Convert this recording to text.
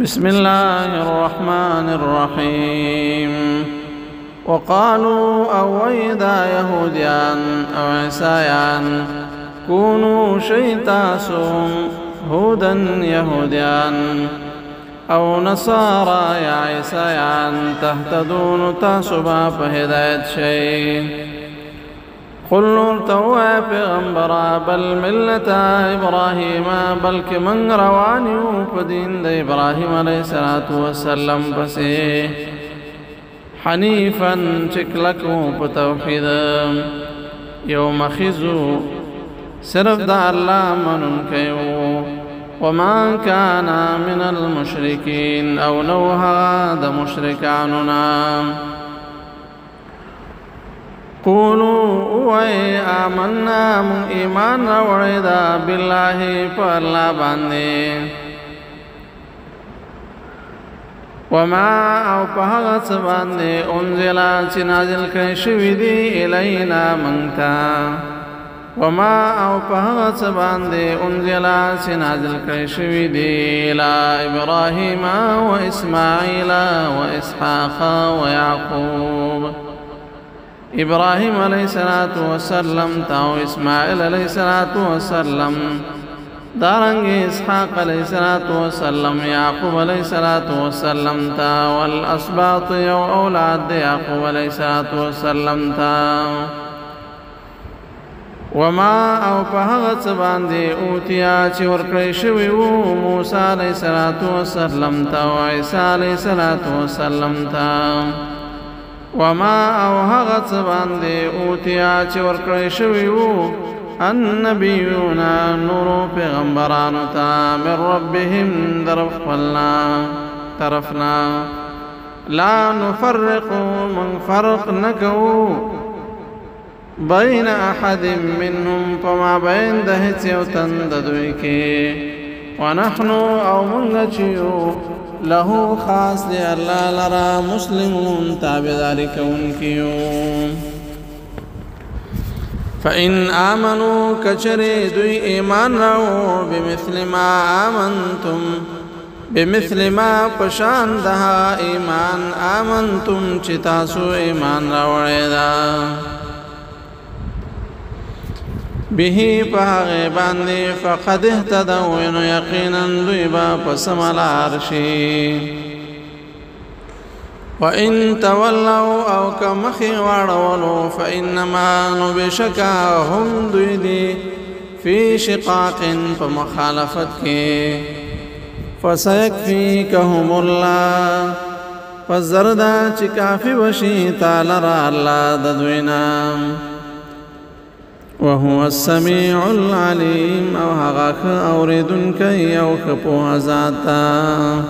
بسم الله الرحمن الرحيم وقالوا أو إذا يهوديان أو عيسایان كونوا شيتاسهم هودا يهوديان أو نصارى يا عيسایان تهتدون تاسبا فهدايت شيء قل نورتوا پیغمبرا بل ملتا ابراهیم بلکہ من روانیو پدین دا ابراہیم علیہ السلام پسے حنیفا چکلکو پتوحید یوم خزو صرف دا اللہ منن کیو وما کانا من المشرکین او نوها دا مشرکاننا قولوا وَإِ آمَنَّا مُنْ إِيمَانَ وَعِدَا بِاللَّهِ فَاللَّهِ بَانْدِ وَمَا أَوْ پَهَغَتْ بَانْدِ أُنزِلَا چِنَازِلْ كَيْشُوِدِي إِلَيْنَا مَنْتَا وَمَا أَوْ پَهَغَتْ بَانْدِ أُنزِلَا چِنَازِلْ كَيْشُوِدِي إِلَى إِبْرَاهِيمَ وَإِسْمَاعِيلَ وَإِسْحَاقَ وَيَعْقُوبَ ابراہیم علیہ السلام تاو اسماعیل علیہ السلام دارنگ اسحاق علیہ السلام یعقوب علیہ السلام تا والاسباط یو اولاد یعقوب علیہ السلام تا وما او پہغت باندے اوتیا چی ورکڑی شویو موسیٰ علیہ السلام تا وعیسیٰ علیہ السلام تا وما او هغت باندے اوتیا چی ورکڑی شویو النبیون نورو پیغمبرانو تا من ربهم طرفنا لا نفرق من فرق نکو بین احد منهم فما بین دہتیو تنددوی کے ونحنو او منگچیو له خاص دی اللہ لرا مسلمون تابداری کونکیو فإن آمنوا کچری دوی ایمان رو بمثل ما پشان دہا ایمان آمنتم چتاسو ایمان روڑیدا به پاغی باندی فقد اهتدوین یقینا دویبا پسمال عرشی وَإِن تَوَلَّوْا أَوْ كَمَخِي وَعْرَوَلُوا فَإِنَّمَا نُبِشَكَا هُمْ دویدی فی شقاق فمخالفت کی فَسَيَكْفِيكَهُمُ اللَّهُ فَالزَّرْدَا چِكَافِ وَشِي تَعْلَرَ اللَّهُ دَدْوِنَا وهو السميع العليم او هغاك اوردن كي او خپو ذاتا